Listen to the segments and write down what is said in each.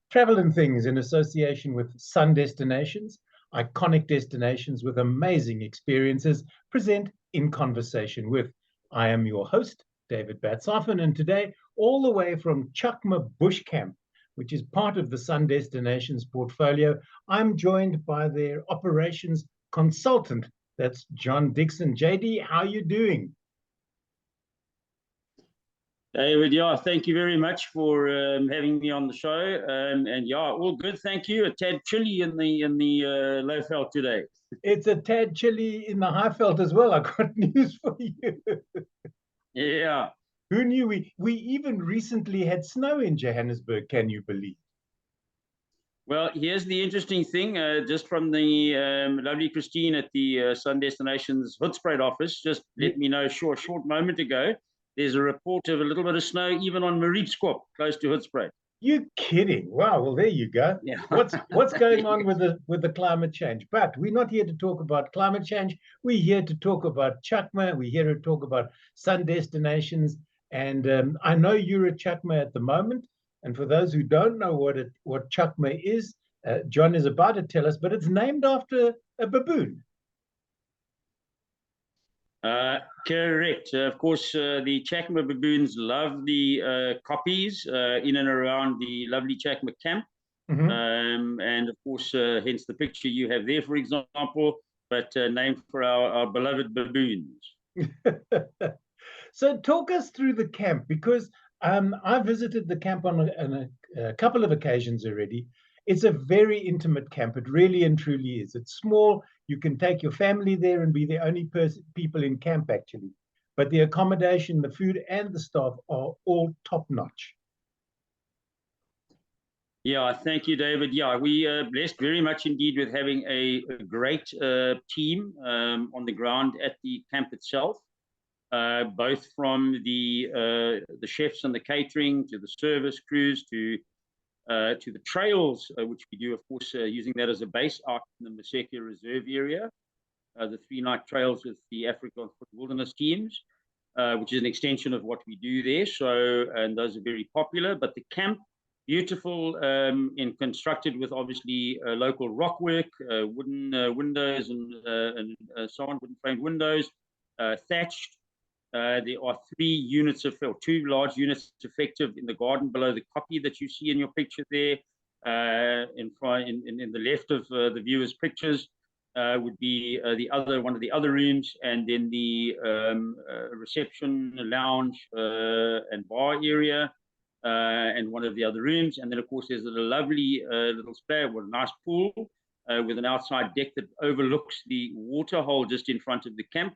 Travel and Things in association with Sun Destinations, iconic destinations with amazing experiences, present In Conversation With. I am your host, David Batsoffen, and today, all the way from Chacma Bush Camp, which is part of the Sun Destinations portfolio, I'm joined by their operations consultant. That's John Dixon. JD, how are you doing? David, yeah, thank you very much for having me on the show. And yeah, all good, thank you. A tad chilly in the low felt today. It's a tad chilly in the high felt as well. I got news for you. Yeah. Who knew we even recently had snow in Johannesburg, can you believe? Well, here's the interesting thing, just from the lovely Christine at the Sun Destinations Hoedspruit office, just let me know a short moment ago, there's a report of a little bit of snow even on Mariepskop, close to Hoedspruit. You're kidding. Wow, well, there you go. Yeah. What's going on with the climate change? But we're not here to talk about climate change. We're here to talk about Chacma. We're here to talk about Sun Destinations. And I know you're at Chacma at the moment. And for those who don't know what Chacma is, John is about to tell us, but it's named after a baboon. Correct. Of course, the Chacma baboons love the koppies in and around the lovely Chacma camp. Mm-hmm. And of course, hence the picture you have there, for example, but named for our beloved baboons. So talk us through the camp, because I visited the camp on a couple of occasions already. It's a very intimate camp. It really and truly is. It's small. You can take your family there and be the only people in camp, actually. But the accommodation, the food, and the staff are all top-notch. Yeah, thank you, David. Yeah, we are blessed very much indeed with having a great team on the ground at the camp itself, both from the chefs and the catering to the service crews to the trails, which we do, of course, using that as a base out in the Maseka Reserve area, the 3-night trails with the Africa on Foot Wilderness teams, which is an extension of what we do there. So, and those are very popular. But the camp, beautiful and constructed with obviously local rock work, wooden windows and so on, wooden framed windows, thatched. There are 3 units of fill, 2 large units effective in the garden below the copy that you see in your picture there. In the left of the viewer's pictures would be one of the other rooms, and then the reception, lounge, and bar area, and one of the other rooms. And then, of course, there's a lovely little spa with a nice pool with an outside deck that overlooks the waterhole just in front of the camp,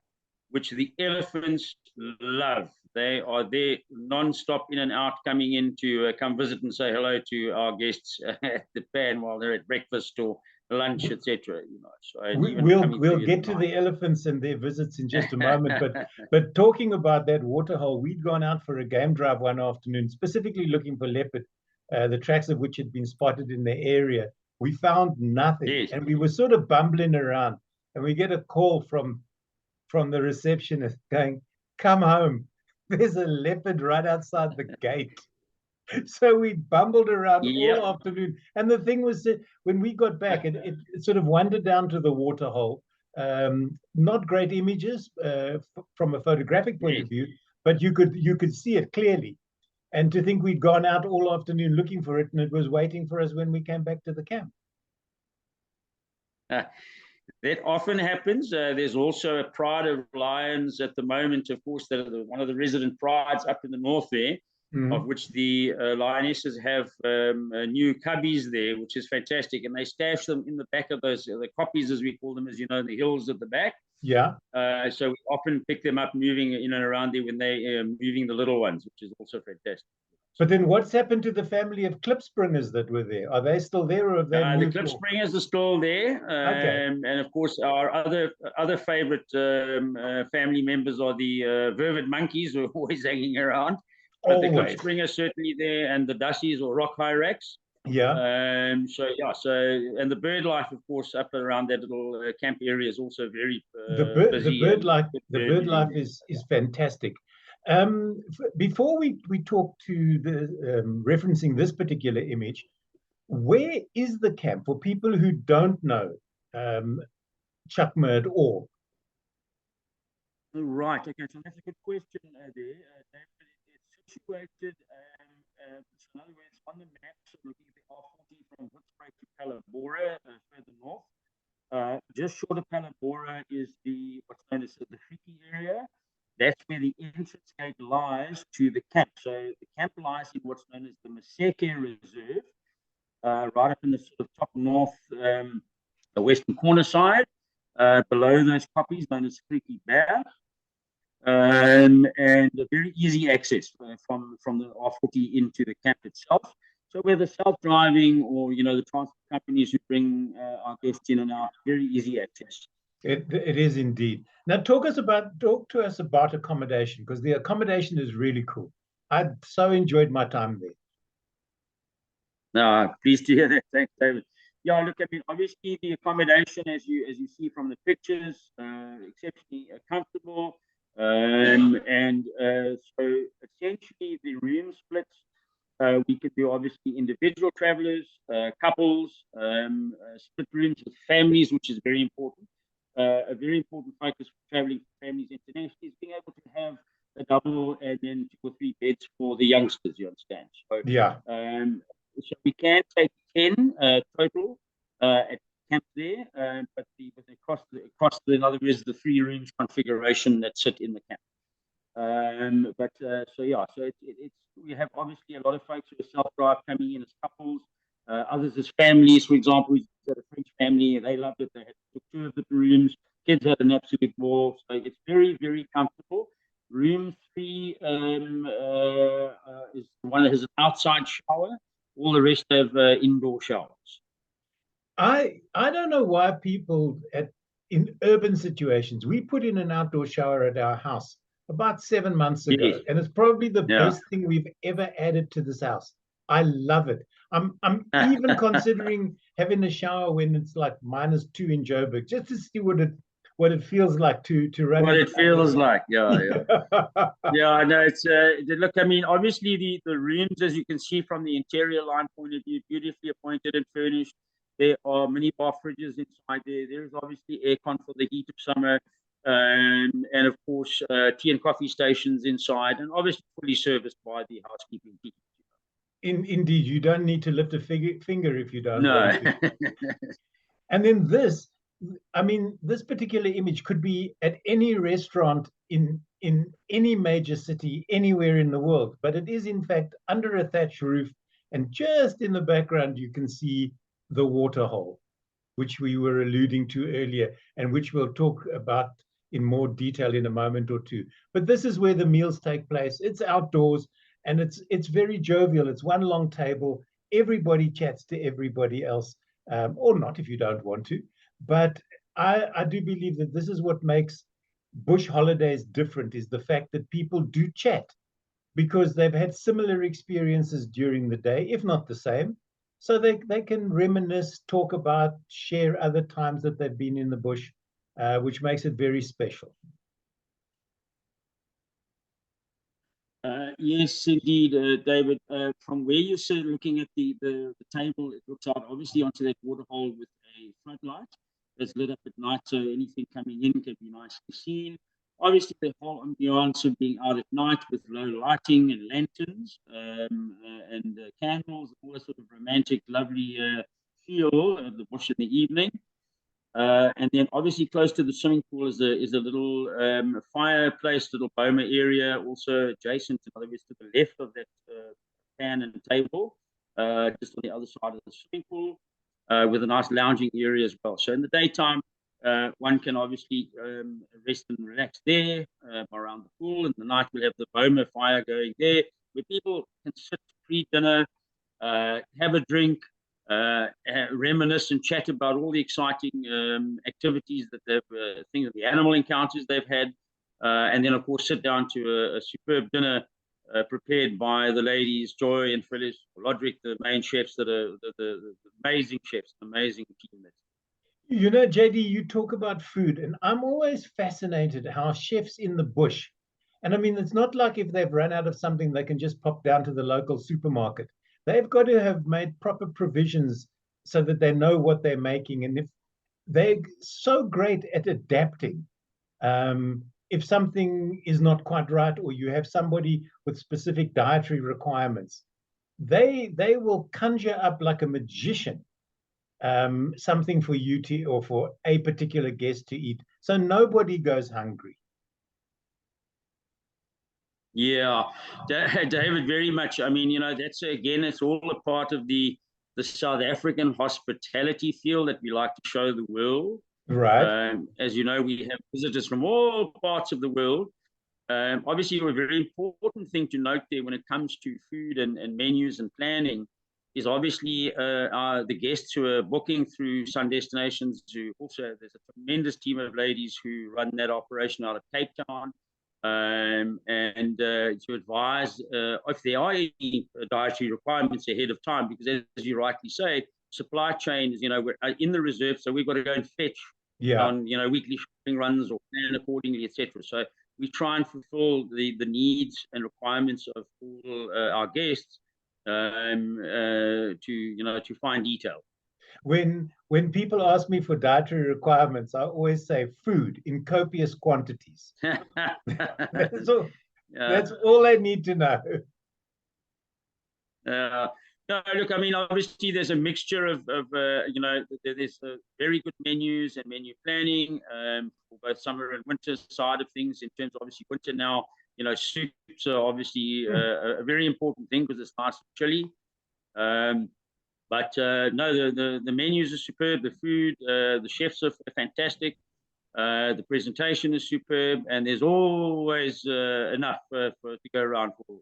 which the elephants love. They are there non-stop, in and out, coming in to come visit and say hello to our guests at the pan while they're at breakfast or lunch, etc. You know, so we'll get to the elephants and their visits in just a moment. But talking about that waterhole, we'd gone out for a game drive one afternoon, specifically looking for leopard, the tracks of which had been spotted in the area. We found nothing, yes. And we were sort of bumbling around, and we get a call from the receptionist going, "Come home, there's a leopard right outside the gate." So we bumbled around all afternoon. And the thing was that when we got back, it sort of wandered down to the waterhole. Not great images from a photographic point of view, but you could see it clearly. And to think we'd gone out all afternoon looking for it, and it was waiting for us when we came back to the camp. That often happens. There's also a pride of lions at the moment, of course, one of the resident prides up in the north there, of which the lionesses have new cubbies there, which is fantastic. And they stash them in the back of those, the koppies, as we call them, as you know, in the hills at the back. Yeah. So we often pick them up moving in and around there when they're moving the little ones, which is also fantastic. But then what's happened to the family of klipspringers that were there? Are they still there, or have they moved? The klipspringers are still there. Okay. And of course, our other favorite family members are the vervet monkeys, who are always hanging around. But the klipspringers certainly there, and the dussies or rock hyrax. Yeah. And the bird life, of course, up around that little camp area is also very busy. The bird life is fantastic. Before we talk to the referencing this particular image, Where is the camp for people who don't know Chacma at all? Right. Okay. So that's a good question there. David, it's situated, so in other words, on the map, so looking at the R40 from Hoedspruit to Palabora, further north. Just short of Palabora is what's known as the Friki area. That's where the entrance gate lies to the camp. So the camp lies in what's known as the Maseke Reserve, right up in the sort of top north, the western corner side, below those poppies known as Friki Bear. And a very easy access from the R40 into the camp itself. So whether self-driving or the transport companies who bring our guests in and out, very easy access. It is indeed. Now talk to us about accommodation, because the accommodation is really cool. I so enjoyed my time there. No, pleased to hear that. Thanks, David. Yeah, look, I mean, obviously the accommodation, as you see from the pictures, exceptionally comfortable. So essentially the room splits. We could do obviously individual travelers, couples, split rooms with families, which is very important. A very important focus for traveling families internationally is being able to have a double and then 2 or 3 beds for the youngsters, you understand? So, yeah. So we can take 10 total at camp there, but the cost in other words, the 3 rooms configuration that sit in the camp. So it's we have obviously a lot of folks who are self-drive coming in as couples, others as families. For example, we had a French family, they loved it. They had 2 of the rooms. Kids had an absolute ball. So it's very, very comfortable. Room 3 is the one that has an outside shower. All the rest have indoor showers. I don't know why people in urban situations, we put in an outdoor shower at our house about 7 months ago, Yes. and it's probably the best thing we've ever added to this house. I love it. I'm even considering having a shower when it's like -2 in Joburg, just to see what it feels like to run. What it feels like, yeah. Yeah, no, it's look. I mean, obviously the rooms, as you can see from the interior line point of view, beautifully appointed and furnished. There are mini bar fridges inside there. There's obviously aircon for the heat of summer, and of course tea and coffee stations inside, and obviously fully serviced by the housekeeping team. Indeed, you don't need to lift a finger if you don't No. want to. And then this particular image could be at any restaurant in any major city anywhere in the world, but it is in fact under a thatched roof, and just in the background you can see the waterhole, which we were alluding to earlier, and which we'll talk about in more detail in a moment or two. But this is where the meals take place. It's outdoors, and it's very jovial. It's one long table. Everybody chats to everybody else, or not if you don't want to. But I do believe that this is what makes bush holidays different, is the fact that people do chat because they've had similar experiences during the day, if not the same. So they can reminisce, talk about, share other times that they've been in the bush, which makes it very special. Yes, indeed, David. From where you're looking at the table, it looks out obviously onto that waterhole with a floodlight that's lit up at night, so anything coming in can be nicely seen. Obviously, the whole ambiance of being out at night with low lighting and lanterns and candles, all a sort of romantic, lovely feel of the bush in the evening. And then obviously close to the swimming pool is a little fireplace, little boma area, also adjacent, in other words, to the left of that pan and table, just on the other side of the swimming pool, with a nice lounging area as well. So in the daytime, one can obviously rest and relax there around the pool. In the night, we'll have the boma fire going there, where people can sit pre-dinner, have a drink, reminisce and chat about all the exciting activities that they've, the animal encounters they've had, and then of course sit down to a superb dinner prepared by the ladies, Joy and Phyllis, Lodrick, the main chefs, that are the amazing chefs, amazing team. You know, JD, you talk about food, and I'm always fascinated how chefs in the bush, and I mean, it's not like if they've run out of something, they can just pop down to the local supermarket. they've got to have made proper provisions so that they know what they're making. And if they're so great at adapting, if something is not quite right, or you have somebody with specific dietary requirements, they will conjure up like a magician something for you to, or for a particular guest to eat, so nobody goes hungry. Yeah, David, very much. I mean, that's, again, it's all a part of the South African hospitality field that we like to show the world. Right. As you know, we have visitors from all parts of the world. Obviously, a very important thing to note there when it comes to food and menus and planning is obviously the guests who are booking through Sun Destinations, who also, there's a tremendous team of ladies who run that operation out of Cape Town. And to advise if there are any dietary requirements ahead of time, because as you rightly say, supply chain is, we're in the reserve, so we've got to go and fetch on, weekly shopping runs or plan accordingly, etc. So we try and fulfill the needs and requirements of all our guests to fine detail. When people ask me for dietary requirements, I always say food in copious quantities. That's all I need to know. No, look, I mean, obviously there's a mixture of there's very good menus and menu planning for both summer and winter side of things. In terms of, obviously, winter now, soups are obviously a very important thing because it's nice and chilly. But no, the menus are superb. The food, the chefs are fantastic. The presentation is superb, and there's always enough to go around for.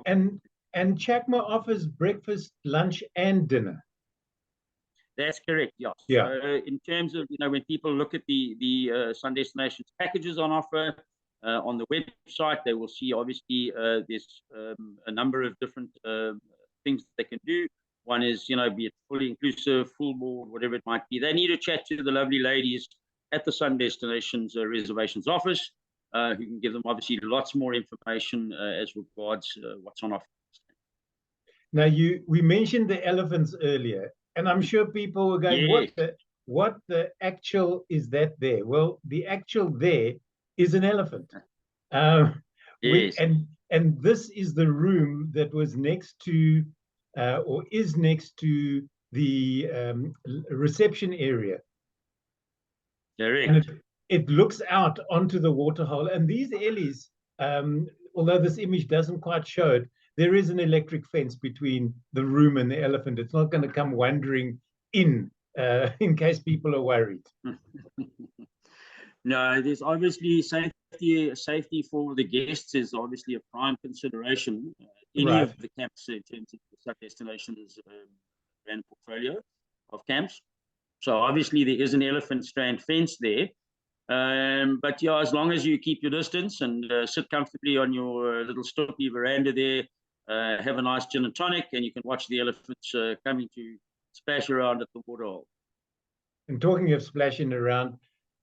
And Chacma offers breakfast, lunch, and dinner. That's correct. Yes. Yeah. So in terms of when people look at the Sun Destinations packages on offer on the website, they will see obviously there's a number of different things they can do. One is, be it fully inclusive, full board, whatever it might be. They need to chat to the lovely ladies at the Sun Destinations reservations office, who can give them obviously lots more information as regards what's on offer. Now, we mentioned the elephants earlier, and I'm sure people were going, yes. What the actual is that there? Well, the actual there is an elephant. Yes. And this is the room that was next to, or is next to the reception area. Correct. And it looks out onto the waterhole. And these ellies, although this image doesn't quite show it, there is an electric fence between the room and the elephant. It's not going to come wandering in case people are worried. No, there's obviously safety for the guests is obviously a prime consideration. Any of the camps in terms of the Sun Destinations brand portfolio of camps. So obviously there is an elephant strand fence there. But yeah, as long as you keep your distance and sit comfortably on your little stoopy veranda there, have a nice gin and tonic, and you can watch the elephants coming to splash around at the waterhole. And talking of splashing around,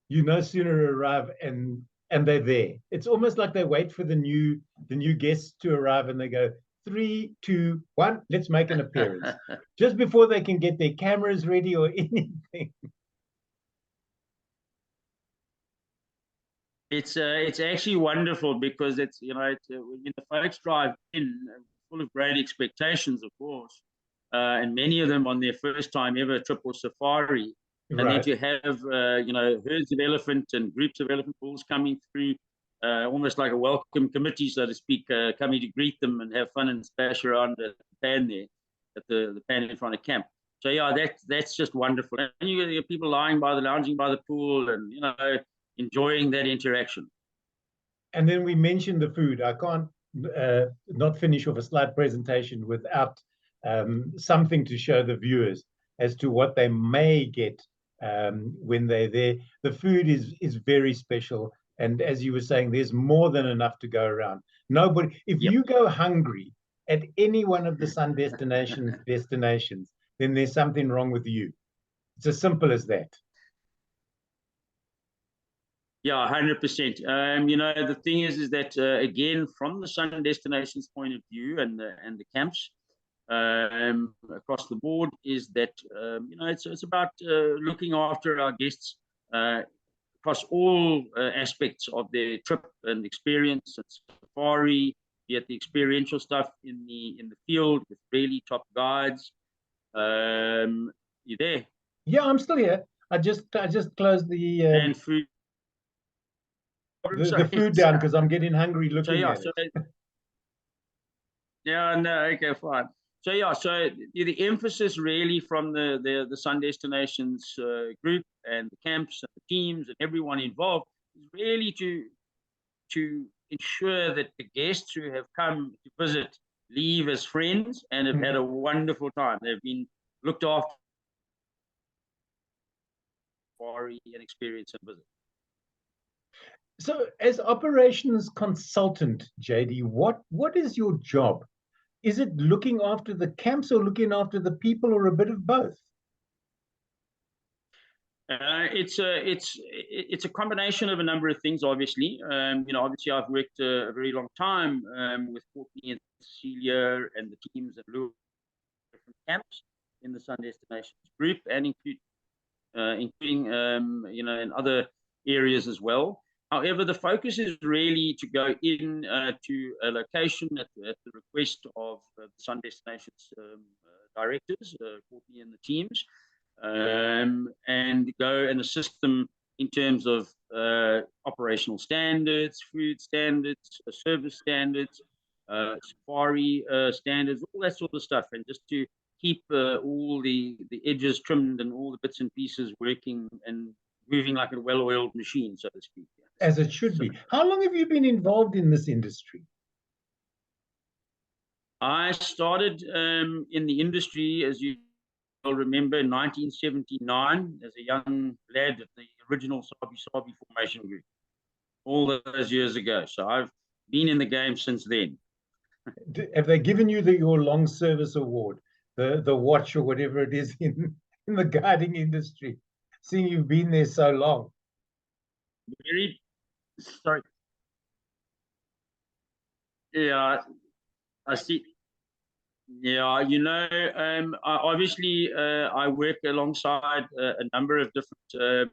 you no sooner arrive and they're there. It's almost like they wait for the new guests to arrive, and they go 3, 2, 1. Let's make an appearance just before they can get their cameras ready or anything. It's actually wonderful because it's when the folks drive in full of great expectations, of course, and many of them on their first time ever trip or safari, and then to have herds of elephant and groups of elephant bulls coming through, almost like a welcome committee, so to speak, coming to greet them and have fun and splash around at the pan there, at the pan in front of camp. So yeah, that's just wonderful, and you get people lounging by the pool, and enjoying that interaction. And then we mentioned the food. I can't not finish off a slide presentation without something to show the viewers as to what they may get when they're there. The food is very special, and as you were saying, there's more than enough to go around. If you go hungry at any one of the Sun destinations, then there's something wrong with you. It's as simple as that. Yeah, 100%. The thing is that again, from the Sun Destinations point of view and the camps, across the board is that it's about looking after our guests across all aspects of their trip and experience and safari, be it the experiential stuff in the field with really top guides. You there? Yeah, I'm still here. I just closed and food. The food down because I'm getting hungry looking at it. Yeah, no, okay, fine. So yeah, so the emphasis really from the Sun Destinations group and the camps and the teams and everyone involved is really to ensure that the guests who have come to visit leave as friends and have had a wonderful time. They've been looked after for an experience and visit. So, as operations consultant, JD, what is your job? Is it looking after the camps or looking after the people or a bit of both? It's a combination of a number of things. Obviously, obviously I've worked a very long time with Courtney and Cecilia and the teams at different camps in the Sun Destinations group, and including in other areas as well. However, the focus is really to go in to a location at the request of the Sun Destinations directors, Courtney and the teams, and go and assist them in terms of operational standards, food standards, service standards, safari standards, all that sort of stuff, and just to keep all the edges trimmed and all the bits and pieces working and moving like a well-oiled machine, so to speak. As it should be. How long have you been involved in this industry? I started in the industry, as you will remember, in 1979 as a young lad at the original Sabi Sabi formation group, all those years ago. So I've been in the game since then. Have they given you your long service award, the watch or whatever it is in the guiding industry, seeing you've been there so long? Very sorry. Yeah, I see. Yeah, obviously I work alongside a number of different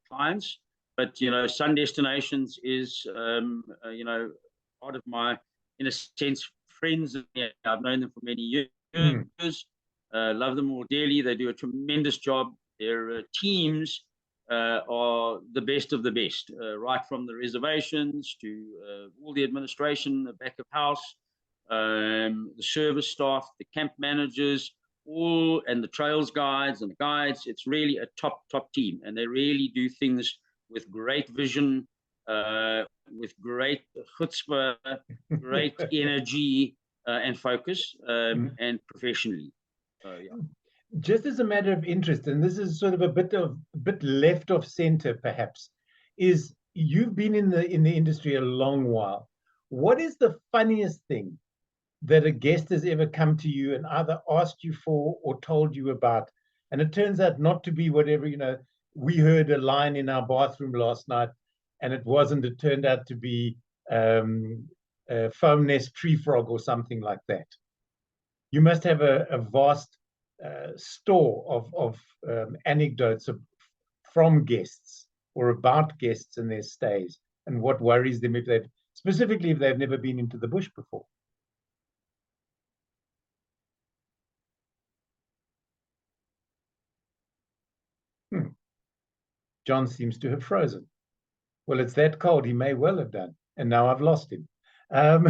clients, but Sun Destinations is part of my, in a sense, friends. I've known them for many years. Love them all dearly. They do a tremendous job. Their teams are the best of the best, right from the reservations to all the administration, the back of house, the service staff, the camp managers, and the trails guides and the guides. It's really a top team, and they really do things with great vision, with great chutzpah, great energy and focus, and professionally. Yeah. Just as a matter of interest, and this is sort of a bit left of center, perhaps, is you've been in the industry a long while. What is the funniest thing that a guest has ever come to you and either asked you for or told you about, and it turns out not to be whatever, we heard a line in our bathroom last night and it wasn't, it turned out to be a foam nest tree frog or something like that? You must have a vast store of anecdotes from guests or about guests and their stays and what worries them if they've never been into the bush before. John seems to have frozen. Well, it's that cold. He may well have done. And now I've lost him. I've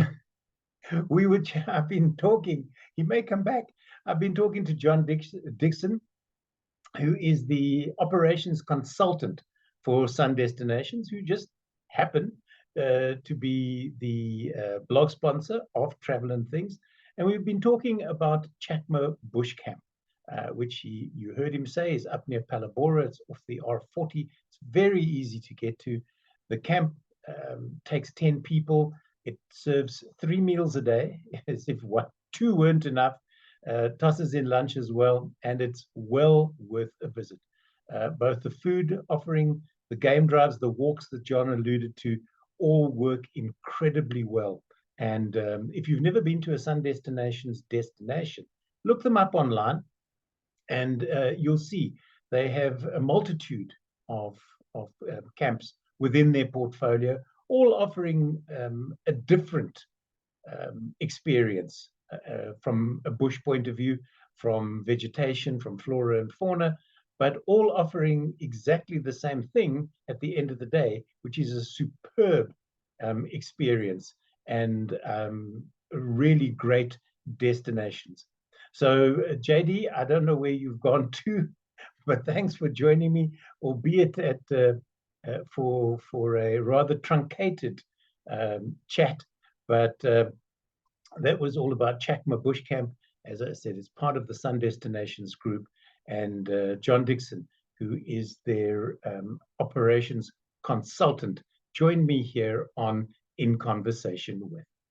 been talking. He may come back. I've been talking to John Dixon, who is the operations consultant for Sun Destinations, who just happened to be the blog sponsor of Travel and Things. And we've been talking about Chacma Bush Camp, which you heard him say is up near Palabora. It's off the R40. It's very easy to get to. The camp takes 10 people. It serves 3 meals a day, as if 2 weren't enough. Tosses in lunch as well, and it's well worth a visit. Both the food offering, the game drives, the walks that John alluded to, all work incredibly well. And if you've never been to a Sun Destinations destination, look them up online, and you'll see they have a multitude of camps within their portfolio, all offering a different experience from a bush point of view, from vegetation, from flora and fauna, but all offering exactly the same thing at the end of the day, which is a superb experience and really great destinations. So, JD, I don't know where you've gone to, but thanks for joining me, albeit at for a rather truncated chat. But that was all about Chacma Bush Camp. As I said, it's part of the Sun Destinations group, and John Dixon, who is their operations consultant, joined me here on In Conversation With.